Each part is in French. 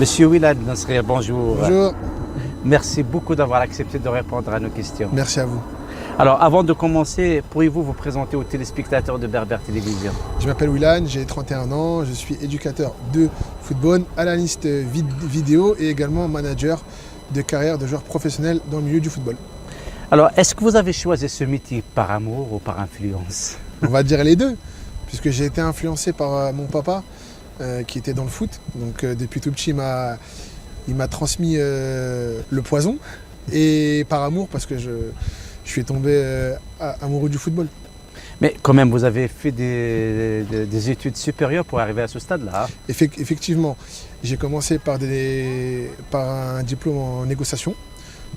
Monsieur Wilad Nasria, bonjour. Bonjour, Merci beaucoup d'avoir accepté de répondre à nos questions. merci à vous. Alors, avant de commencer, pourriez-vous vous présenter aux téléspectateurs de Berbère Télévision? Je m'appelle Willan, j'ai 31 ans, je suis éducateur de football, analyste vidéo et également manager de carrière de joueur professionnel dans le milieu du football. Alors, est-ce que vous avez choisi ce métier par amour ou par influence? On va dire les deux, puisque j'ai été influencé par mon papa qui était dans le foot. Donc depuis tout petit, il m'a transmis le poison et par amour parce que je suis tombé amoureux du football. Mais quand même, vous avez fait des études supérieures pour arriver à ce stade-là. Effectivement, j'ai commencé par un diplôme en négociation.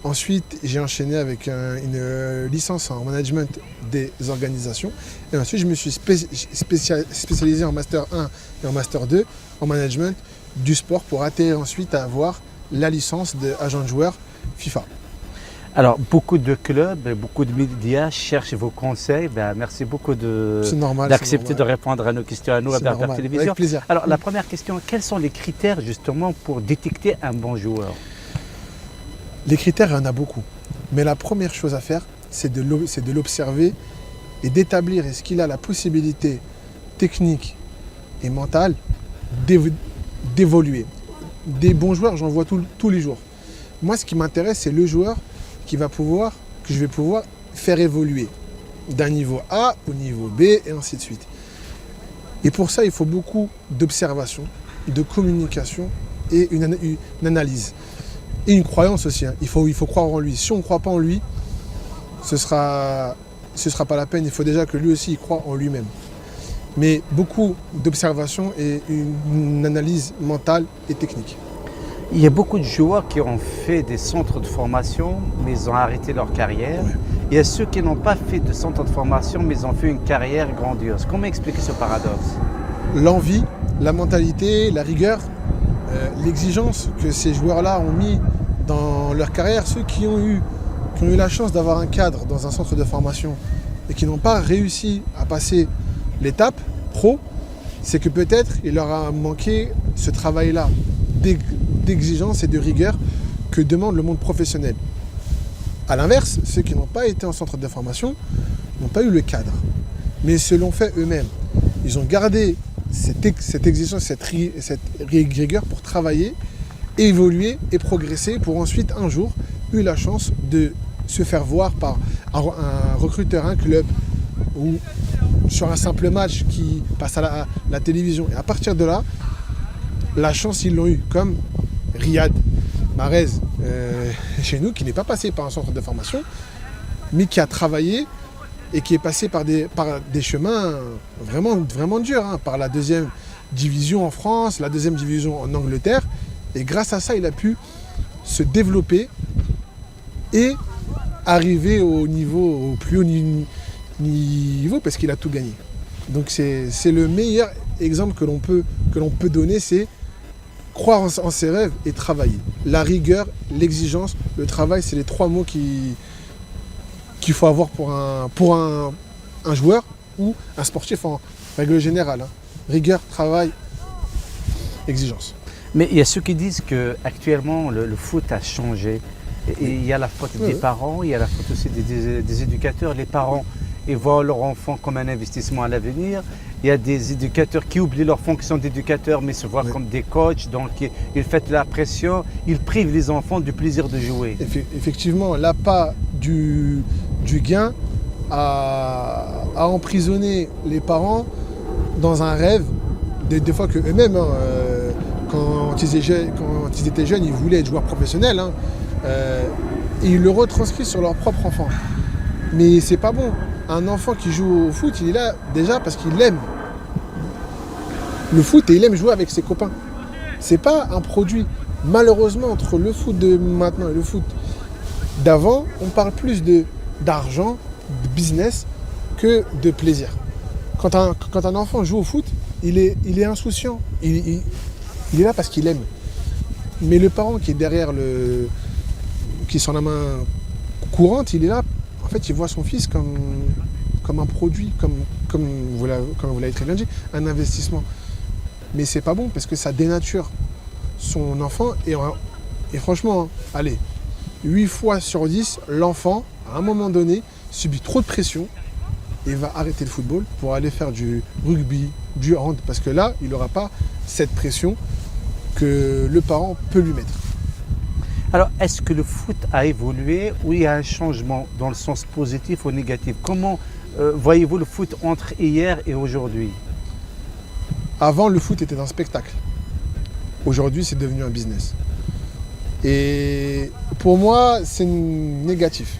Ensuite, j'ai enchaîné avec une licence en management des organisations. Et ensuite, je me suis spécialisé en Master 1 et en Master 2 en management du sport pour atterrir ensuite à avoir la licence d'agent de joueur FIFA. Alors, beaucoup de clubs, beaucoup de médias cherchent vos conseils. Merci beaucoup C'est normal. d'accepter de répondre à nos questions à nous à C'est Berbère normal. Télévision. Avec plaisir. Alors, la première question, quels sont les critères justement pour détecter un bon joueur? Les critères, il y en a beaucoup. Mais la première chose à faire, c'est de l'observer et d'établir est-ce qu'il a la possibilité technique et mentale d'évoluer. Des bons joueurs, j'en vois tous les jours. Moi, ce qui m'intéresse, c'est le joueur que je vais pouvoir faire évoluer d'un niveau A au niveau B et ainsi de suite. Et pour ça, il faut beaucoup d'observation, de communication et une analyse. Et une croyance aussi. Il faut croire en lui. Si on ne croit pas en lui, ce sera pas la peine. Il faut déjà que lui aussi il croit en lui-même. Mais beaucoup d'observation et une analyse mentale et technique. Il y a beaucoup de joueurs qui ont fait des centres de formation, mais ils ont arrêté leur carrière. Ouais. Il y a ceux qui n'ont pas fait de centre de formation, mais ils ont fait une carrière grandiose. Comment expliquer ce paradoxe? L'envie, la mentalité, la rigueur, l'exigence que ces joueurs-là ont mis dans leur carrière, ceux qui ont eu la chance d'avoir un cadre dans un centre de formation et qui n'ont pas réussi à passer l'étape pro, c'est que peut-être il leur a manqué ce travail-là d'exigence et de rigueur que demande le monde professionnel. A l'inverse, ceux qui n'ont pas été en centre de formation n'ont pas eu le cadre, mais se l'ont fait eux-mêmes. Ils ont gardé cette exigence, cette rigueur pour travailler, évoluer et progresser pour ensuite un jour eu la chance de se faire voir par un recruteur, un club ou sur un simple match qui passe à la télévision. Et à partir de là, la chance ils l'ont eu, comme Riyad Mahrez chez nous, qui n'est pas passé par un centre de formation, mais qui a travaillé et qui est passé par des chemins vraiment, vraiment durs, par la deuxième division en France, la deuxième division en Angleterre. Et grâce à ça, il a pu se développer et arriver au plus haut niveau parce qu'il a tout gagné. Donc c'est le meilleur exemple que l'on peut donner, c'est croire en ses rêves et travailler. La rigueur, l'exigence, le travail, c'est les trois mots qu'il faut avoir pour un joueur ou un sportif en règle générale. Rigueur, travail, exigence. Mais il y a ceux qui disent qu'actuellement le foot a changé. Et il y a la faute des parents, il y a la faute aussi des éducateurs. Les parents, ils voient leur enfant comme un investissement à l'avenir. Il y a des éducateurs qui oublient leur fonction d'éducateur mais se voient comme des coachs. Donc ils font la pression, ils privent les enfants du plaisir de jouer. Effectivement, l'appât du gain a emprisonné les parents dans un rêve, des fois que eux-mêmes, quand ils étaient jeunes, ils voulaient être joueurs professionnels. Et ils le retranscrivent sur leur propre enfant. Mais c'est pas bon. Un enfant qui joue au foot, il est là déjà parce qu'il aime le foot et il aime jouer avec ses copains. C'est pas un produit. Malheureusement, entre le foot de maintenant et le foot d'avant, on parle plus d'argent, de business que de plaisir. Quand un enfant joue au foot, il est insouciant. Il est là parce qu'il aime. Mais le parent qui est derrière qui est sur la main courante, il est là. En fait, il voit son fils comme un produit, comme vous l'avez très bien dit, un investissement. Mais c'est pas bon parce que ça dénature son enfant. Et franchement, allez, 8 fois sur 10, l'enfant, à un moment donné, subit trop de pression et va arrêter le football pour aller faire du rugby, du hand. Parce que là, il n'aura pas cette pression que le parent peut lui mettre. Alors, est-ce que le foot a évolué ou il y a un changement dans le sens positif ou négatif? Comment voyez-vous le foot entre hier et aujourd'hui? Avant, le foot était un spectacle. Aujourd'hui, c'est devenu un business. Et pour moi, c'est négatif.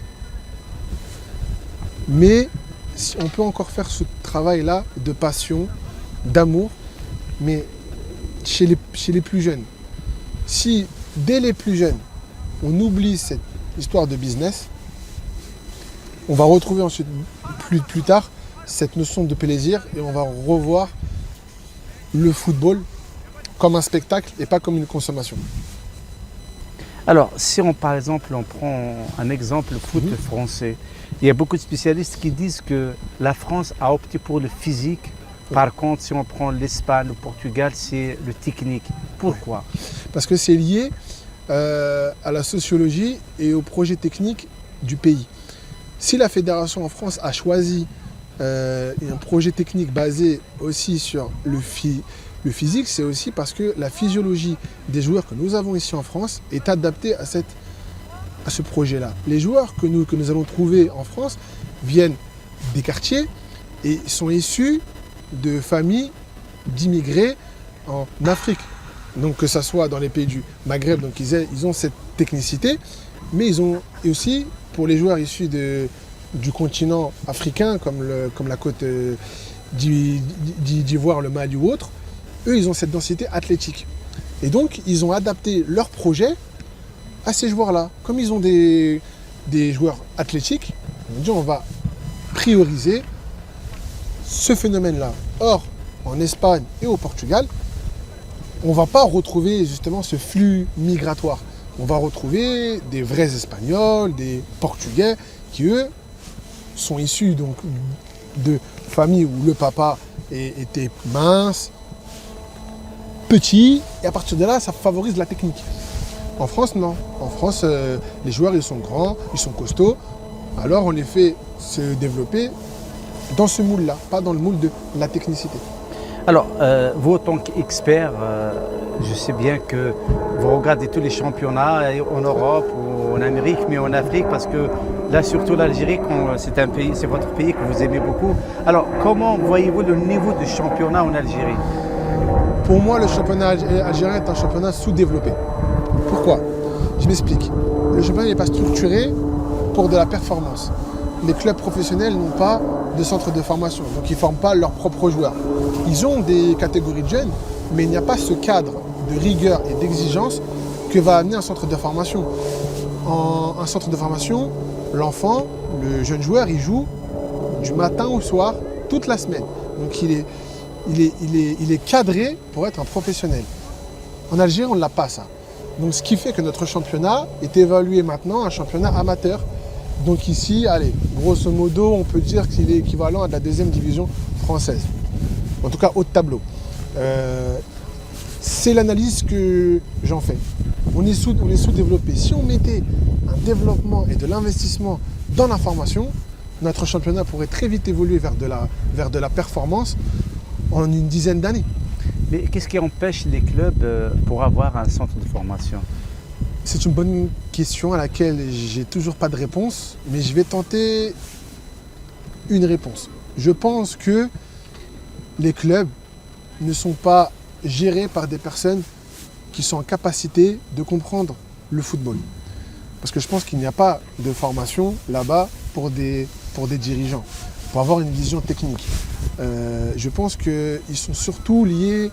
Mais on peut encore faire ce travail-là de passion, d'amour, mais chez les plus jeunes. Si, dès les plus jeunes, on oublie cette histoire de business, on va retrouver ensuite, plus tard, cette notion de plaisir et on va revoir le football comme un spectacle et pas comme une consommation. Alors, si par exemple, on prend un exemple foot français, il y a beaucoup de spécialistes qui disent que la France a opté pour le physique. Par contre, si on prend l'Espagne, le Portugal, c'est le technique. Pourquoi? Parce que c'est lié à la sociologie et au projet technique du pays. Si la fédération en France a choisi un projet technique basé aussi sur le physique, c'est aussi parce que la physiologie des joueurs que nous avons ici en France est adaptée à ce projet-là. Les joueurs que nous allons trouver en France viennent des quartiers et sont issus de familles d'immigrés en Afrique. Donc que ce soit dans les pays du Maghreb, donc ils ont cette technicité, mais ils ont aussi, pour les joueurs issus du continent africain, comme la côte d'Ivoire, le Mali ou autre, eux, ils ont cette densité athlétique. Et donc, ils ont adapté leur projet à ces joueurs-là. Comme ils ont des joueurs athlétiques, on dit on va prioriser ce phénomène-là. Or, en Espagne et au Portugal, on ne va pas retrouver justement ce flux migratoire. On va retrouver des vrais Espagnols, des Portugais, qui eux sont issus donc de familles où le papa était mince, petit, et à partir de là, ça favorise la technique. En France, non. En France, les joueurs, ils sont grands, ils sont costauds, alors on les fait se développer dans ce moule-là, pas dans le moule de la technicité. Alors, vous, en tant qu'expert, je sais bien que vous regardez tous les championnats en Europe ou en Amérique, mais en Afrique, parce que là, surtout l'Algérie, c'est votre pays que vous aimez beaucoup. Alors, comment voyez-vous le niveau du championnat en Algérie? Pour moi, le championnat algérien est un championnat sous-développé. Pourquoi? Je m'explique. Le championnat n'est pas structuré pour de la performance. Les clubs professionnels n'ont pas de centre de formation, donc ils ne forment pas leurs propres joueurs. Ils ont des catégories de jeunes, mais il n'y a pas ce cadre de rigueur et d'exigence que va amener un centre de formation. En un centre de formation, l'enfant, le jeune joueur, il joue du matin au soir, toute la semaine. Donc il est cadré pour être un professionnel. En Algérie, on ne l'a pas ça. Donc ce qui fait que notre championnat est évalué maintenant un championnat amateur. Donc ici, allez, grosso modo, on peut dire qu'il est équivalent à de la deuxième division française. En tout cas, haut de tableau. C'est l'analyse que j'en fais. On est sous-développé. Si on mettait un développement et de l'investissement dans la formation, notre championnat pourrait très vite évoluer vers de la performance en une dizaine d'années. Mais qu'est-ce qui empêche les clubs pour avoir un centre de formation? C'est une bonne question à laquelle j'ai toujours pas de réponse, mais je vais tenter une réponse. Je pense que les clubs ne sont pas gérés par des personnes qui sont en capacité de comprendre le football. Parce que je pense qu'il n'y a pas de formation là-bas pour des dirigeants, pour avoir une vision technique. Je pense qu'ils sont surtout liés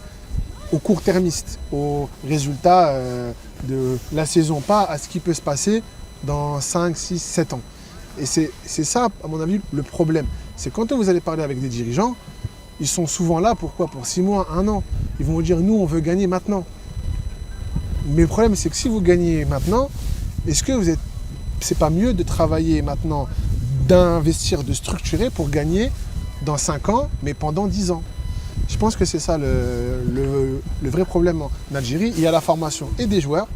aux court-termistes, aux résultats de la saison, pas à ce qui peut se passer dans 5, 6, 7 ans. Et c'est ça, à mon avis, le problème. C'est quand vous allez parler avec des dirigeants, ils sont souvent là, pourquoi? Pour 6 mois, 1 an. Ils vont vous dire, nous, on veut gagner maintenant. Mais le problème, c'est que si vous gagnez maintenant, est-ce que c'est pas mieux de travailler maintenant, d'investir, de structurer pour gagner dans 5 ans, mais pendant 10 ans? Je pense que c'est ça le vrai problème en Algérie. Il y a la formation et des joueurs,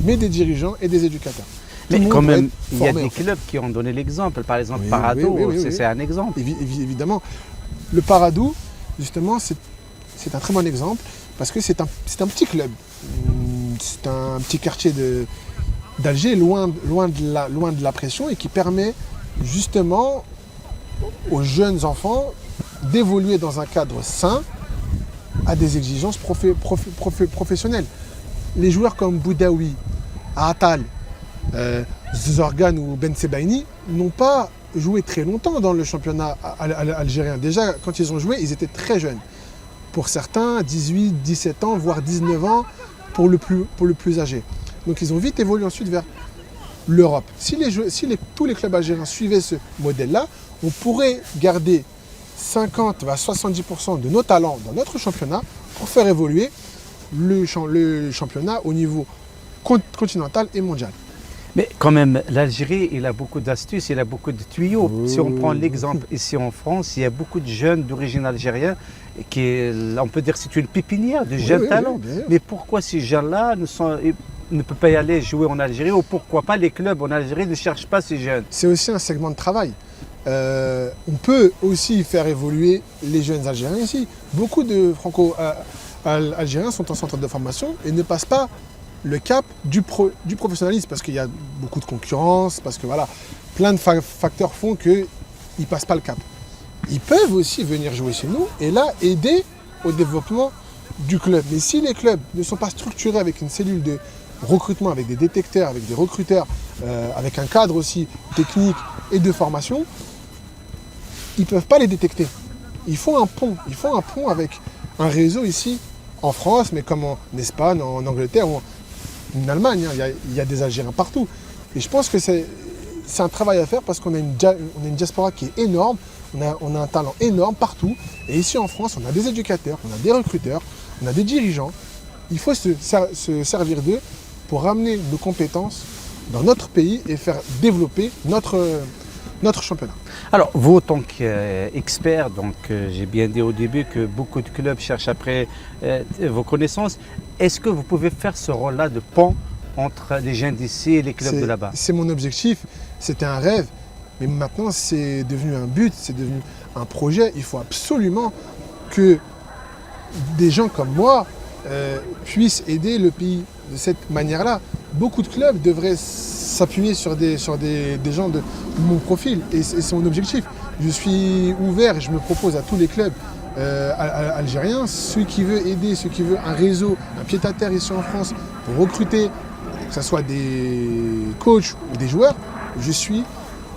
mais des dirigeants et des éducateurs. Mais quand même, il y a formé, des en fait. clubs qui ont donné l'exemple. Par exemple, Oui, Parado, oui. c'est un exemple. Évidemment. Le Paradou, justement, c'est un très bon exemple parce que c'est un petit club. C'est un petit quartier d'Alger, loin de la pression et qui permet justement aux jeunes enfants d'évoluer dans un cadre sain à des exigences professionnelles. Les joueurs comme Boudaoui, Atal, Zorgan ou Ben Sebaini n'ont pas joué très longtemps dans le championnat algérien. Déjà, quand ils ont joué, ils étaient très jeunes. Pour certains, 18, 17 ans, voire 19 ans pour le plus âgé. Donc ils ont vite évolué ensuite vers l'Europe. Si tous les clubs algériens suivaient ce modèle-là, on pourrait garder 50 à 70% de nos talents dans notre championnat pour faire évoluer le championnat au niveau continental et mondial. Mais quand même, l'Algérie, il a beaucoup d'astuces, il a beaucoup de tuyaux. Si on prend l'exemple ici en France, il y a beaucoup de jeunes d'origine algérienne on peut dire que c'est une pépinière de jeunes talents. Mais pourquoi ces jeunes-là ne peuvent pas y aller jouer en Algérie ou pourquoi pas les clubs en Algérie ne cherchent pas ces jeunes? C'est aussi un segment de travail. On peut aussi faire évoluer les jeunes Algériens ici. Beaucoup de Franco-Algériens sont en centre de formation et ne passent pas le cap du professionnalisme parce qu'il y a beaucoup de concurrence, parce que voilà, plein de facteurs font qu'ils ne passent pas le cap. Ils peuvent aussi venir jouer chez nous et là aider au développement du club. Mais si les clubs ne sont pas structurés avec une cellule de recrutement, avec des détecteurs, avec des recruteurs, avec un cadre aussi technique et de formation, ils ne peuvent pas les détecter. Il faut un pont avec un réseau ici en France, mais comme en Espagne, en Angleterre ou en Allemagne, hein, il y a des Algériens partout. Et je pense que c'est un travail à faire parce qu'on a une diaspora qui est énorme, on a un talent énorme partout. Et ici en France, on a des éducateurs, on a des recruteurs, on a des dirigeants. Il faut se servir d'eux pour ramener nos compétences dans notre pays et faire développer notre championnat. Alors, vous, en tant qu'expert, j'ai bien dit au début que beaucoup de clubs cherchent après vos connaissances. Est-ce que vous pouvez faire ce rôle-là de pont entre les jeunes d'ici et les clubs de là-bas? C'est mon objectif, c'était un rêve, mais maintenant c'est devenu un but, c'est devenu un projet. Il faut absolument que des gens comme moi puissent aider le pays de cette manière-là. Beaucoup de clubs devraient s'appuyer sur des gens de mon profil et c'est mon objectif. Je suis ouvert et je me propose à tous les clubs algériens, ceux qui veulent aider, ceux qui veulent un réseau, un pied-à-terre ici en France pour recruter, que ce soit des coachs ou des joueurs, je suis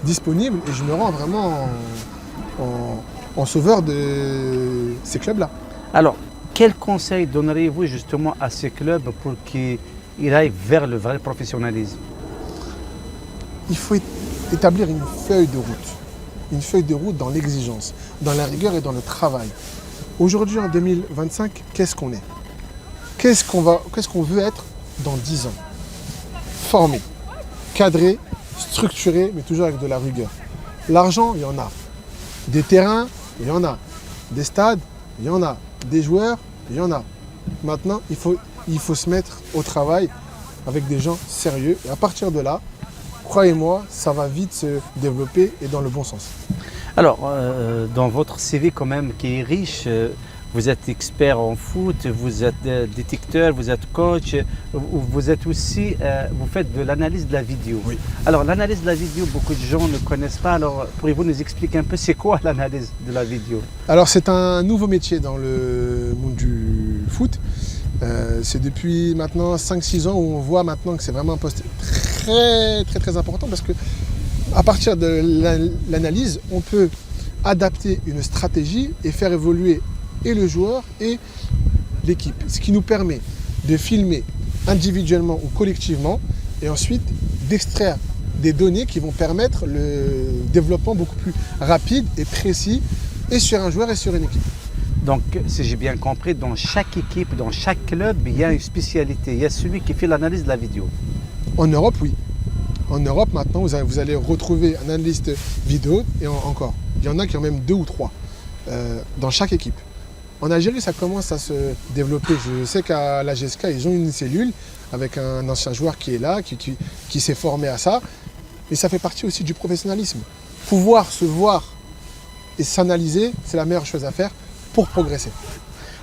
disponible et je me rends vraiment en sauveur de ces clubs-là. Alors, quel conseil donneriez-vous justement à ces clubs pour qu'ils aillent vers le vrai professionnalisme? Il faut établir une feuille de route dans l'exigence, dans la rigueur et dans le travail. Aujourd'hui, en 2025, qu'est-ce qu'on est? Qu'est-ce qu'on veut être dans 10 ans? Formé, cadré, structuré, mais toujours avec de la rigueur. L'argent, il y en a. Des terrains, il y en a. Des stades, il y en a. Des joueurs, il y en a. Maintenant, il faut se mettre au travail avec des gens sérieux. Et à partir de là, croyez-moi, ça va vite se développer et dans le bon sens. Alors, dans votre CV quand même qui est riche, vous êtes expert en foot, vous êtes détecteur, vous êtes coach, vous êtes aussi, vous faites de l'analyse de la vidéo. Oui. Alors, l'analyse de la vidéo, beaucoup de gens ne connaissent pas. Alors, pourriez-vous nous expliquer un peu c'est quoi l'analyse de la vidéo? Alors, c'est un nouveau métier dans le monde du foot. C'est depuis maintenant 5-6 ans où on voit maintenant que c'est vraiment un poste très important parce que à partir de l'analyse, on peut adapter une stratégie et faire évoluer et le joueur et l'équipe. Ce qui nous permet de filmer individuellement ou collectivement et ensuite d'extraire des données qui vont permettre le développement beaucoup plus rapide et précis et sur un joueur et sur une équipe. Donc, si j'ai bien compris, dans chaque équipe, dans chaque club, il y a une spécialité. Il y a celui qui fait l'analyse de la vidéo. En Europe, oui. En Europe, maintenant, vous allez retrouver un analyste vidéo et encore. Il y en a qui ont même 2 ou 3 dans chaque équipe. En Algérie, ça commence à se développer. Je sais qu'à la GSK, ils ont une cellule avec un ancien joueur qui est là, qui s'est formé à ça. Et ça fait partie aussi du professionnalisme. Pouvoir se voir et s'analyser, c'est la meilleure chose à faire pour progresser.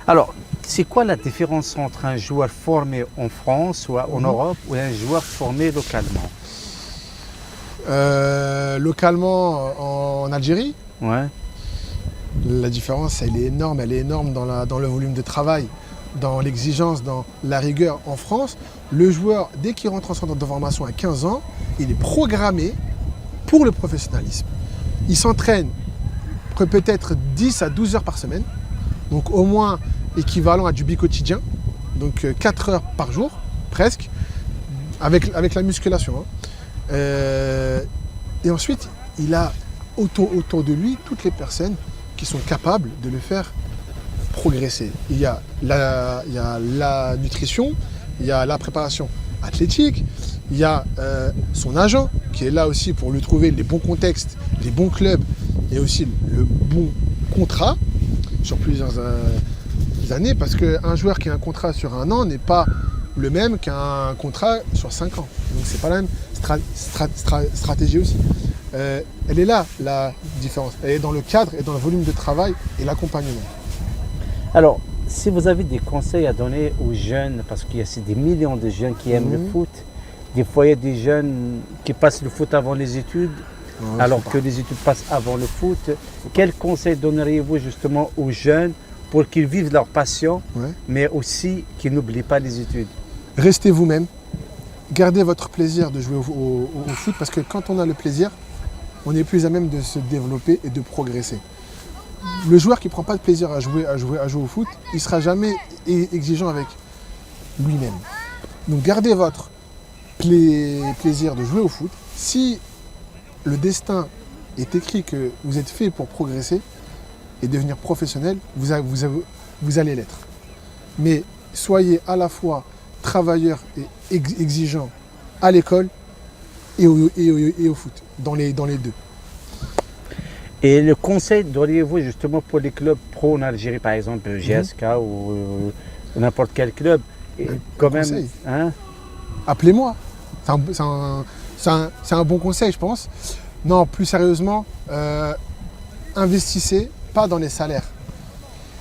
Alors, c'est quoi la différence entre un joueur formé en France ou en Europe ou un joueur formé localement? Localement en Algérie, Ouais. la différence, elle est énorme. Elle est énorme dans le volume de travail, dans l'exigence, dans la rigueur. En France, le joueur, dès qu'il rentre en centre de formation à 15 ans, il est programmé pour le professionnalisme. Il s'entraîne peut-être 10 à 12 heures par semaine, donc au moins équivalent à du bi-quotidien, donc 4 heures par jour, presque, avec la musculation. Et ensuite, il a autour de lui toutes les personnes qui sont capables de le faire progresser. Il y a la nutrition, il y a la préparation athlétique, il y a son agent qui est là aussi pour lui trouver les bons contextes, les bons clubs et aussi le bon contrat sur plusieurs années, parce qu'un joueur qui a un contrat sur 1 an n'est pas le même qu'un contrat sur 5 ans. Donc c'est pas la même stratégie aussi. Elle est là, la différence. Elle est dans le cadre et dans le volume de travail et l'accompagnement. Alors, si vous avez des conseils à donner aux jeunes, parce qu'il y a des millions de jeunes qui aiment le foot, des fois il y a des jeunes qui passent le foot avant les études, alors que les études passent avant le foot. Quels conseils donneriez-vous justement aux jeunes pour qu'ils vivent leur passion, mais aussi qu'ils n'oublient pas les études? Restez vous-même, gardez votre plaisir de jouer au foot, parce que quand on a le plaisir, on est plus à même de se développer et de progresser. Le joueur qui ne prend pas de plaisir à jouer au foot, il ne sera jamais exigeant avec lui-même. Donc gardez votre plaisir de jouer au foot. Si le destin est écrit que vous êtes fait pour progresser et devenir professionnel, vous allez l'être. Mais soyez à la fois travailleur et exigeant à l'école et au foot, dans les deux. Et le conseil donneriez-vous justement pour les clubs pro en Algérie, par exemple GSK ou n'importe quel club, quand même, conseil. Hein? Appelez-moi. C'est un bon conseil, je pense. Non, plus sérieusement, investissez pas dans les salaires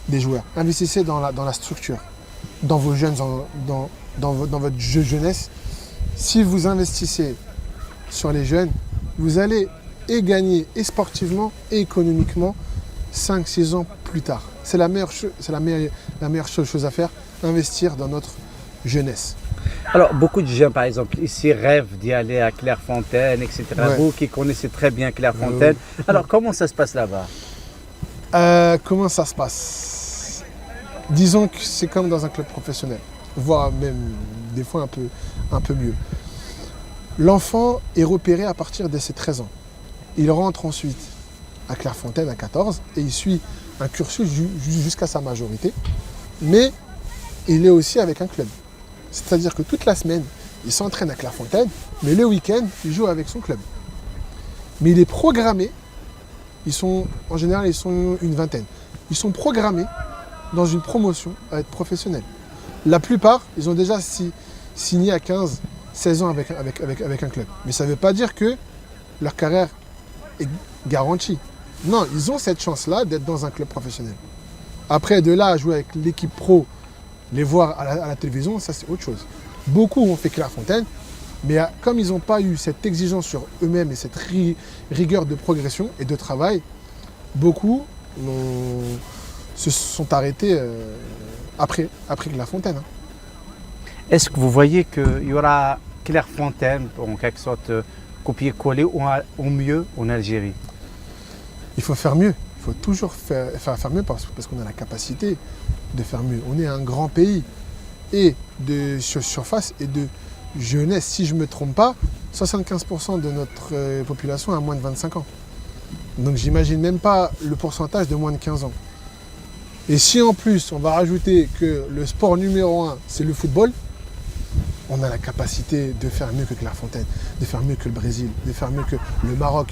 des joueurs. Investissez dans la structure, dans vos jeunes, dans votre jeunesse. Si vous investissez sur les jeunes, vous allez et gagner et sportivement et économiquement 5-6 ans plus tard. C'est la meilleure chose à faire, investir dans notre jeunesse. Alors, beaucoup de gens, par exemple, ici rêvent d'y aller à Clairefontaine, etc. Vous qui connaissez très bien Clairefontaine. Alors, comment ça se passe là-bas? Comment ça se passe? Disons que c'est comme dans un club professionnel, voire même des fois un peu mieux. L'enfant est repéré à partir de ses 13 ans. Il rentre ensuite à Clairefontaine à 14 et il suit un cursus jusqu'à sa majorité. Mais il est aussi avec un club. C'est-à-dire que toute la semaine, il s'entraîne à Clairefontaine, mais le week-end, il joue avec son club. Mais il est programmé, en général, ils sont une vingtaine. Ils sont programmés dans une promotion à être professionnels. La plupart, ils ont déjà signé à 15, 16 ans avec un club. Mais ça ne veut pas dire que leur carrière est garantie. Non, ils ont cette chance-là d'être dans un club professionnel. Après, de là à jouer avec l'équipe pro, les voir à la télévision, ça c'est autre chose. Beaucoup ont fait Clairefontaine, mais comme ils n'ont pas eu cette exigence sur eux-mêmes et cette rigueur de progression et de travail, beaucoup se sont arrêtés après Clairefontaine. Est-ce que vous voyez qu'il y aura Clairefontaine, en quelque sorte, copier-coller au mieux en Algérie? Il faut faire mieux. Il faut toujours faire mieux parce qu'on a la capacité de faire mieux. On est un grand pays et de surface et de jeunesse. Si je ne me trompe pas, 75% de notre population a moins de 25 ans. Donc j'imagine même pas le pourcentage de moins de 15 ans. Et si en plus on va rajouter que le sport numéro 1 c'est le football, on a la capacité de faire mieux que Clairefontaine, de faire mieux que le Brésil, de faire mieux que le Maroc.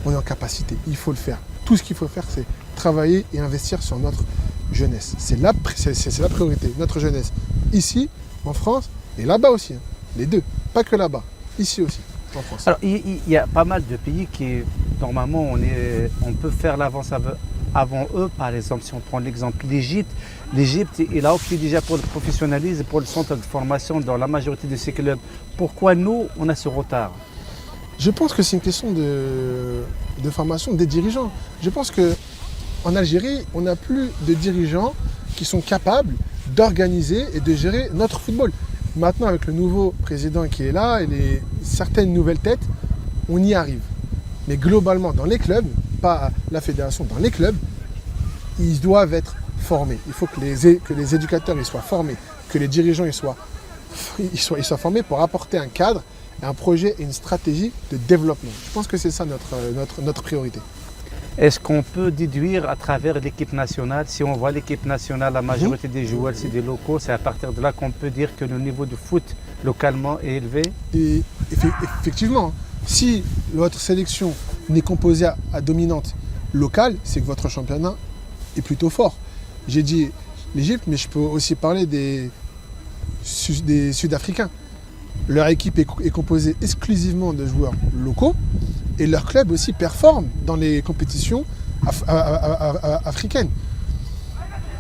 On est en capacité, il faut le faire. Tout ce qu'il faut faire, c'est travailler et investir sur notre jeunesse. C'est la priorité, notre jeunesse. Ici, en France, et là-bas aussi. Hein. Les deux, pas que là-bas. Ici aussi, en France. Alors, il y a pas mal de pays qui, normalement, on peut faire l'avance avant eux. Par exemple, si on prend l'exemple l'Égypte, il a opté déjà pour le professionnalisme, pour le centre de formation dans la majorité de ses clubs. Pourquoi nous, on a ce retard? Je pense que c'est une question de formation des dirigeants. Je pense qu'en Algérie, on n'a plus de dirigeants qui sont capables d'organiser et de gérer notre football. Maintenant, avec le nouveau président qui est là et certaines nouvelles têtes, on y arrive. Mais globalement, dans les clubs, pas la fédération, dans les clubs, ils doivent être formés. Il faut que les éducateurs ils soient formés, que les dirigeants ils soient formés pour apporter un cadre, un projet et une stratégie de développement. Je pense que c'est ça notre priorité. Est-ce qu'on peut déduire à travers l'équipe nationale, si on voit l'équipe nationale, la majorité des joueurs, c'est des locaux, c'est à partir de là qu'on peut dire que le niveau de foot localement est élevé? Et effectivement, si votre sélection n'est composée à dominante locale, c'est que votre championnat est plutôt fort. J'ai dit l'Égypte, mais je peux aussi parler des Sud-Africains. Leur équipe est composée exclusivement de joueurs locaux et leur club aussi performe dans les compétitions africaines.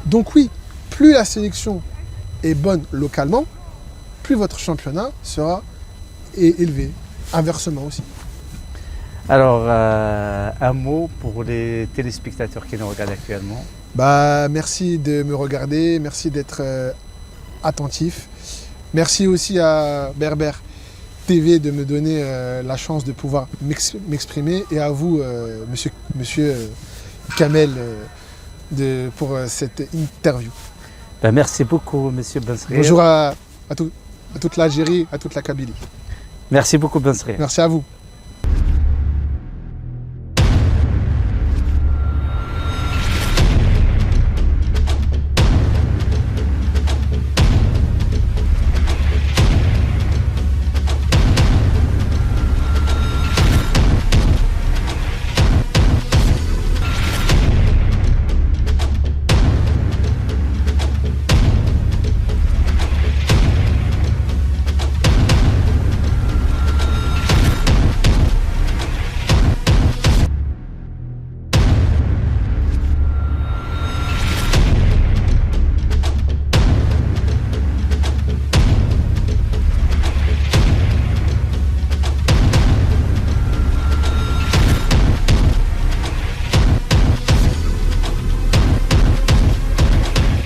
Donc oui, plus la sélection est bonne localement, plus votre championnat sera élevé. Inversement aussi. Alors, un mot pour les téléspectateurs qui nous regardent actuellement. Merci de me regarder, merci d'être attentif. Merci aussi à Berber TV de me donner la chance de pouvoir m'exprimer et à vous, monsieur Kamel, pour cette interview. Merci beaucoup, monsieur Bensri. Bonjour à toute l'Algérie, à toute la Kabylie. Merci beaucoup, Bensri. Merci à vous.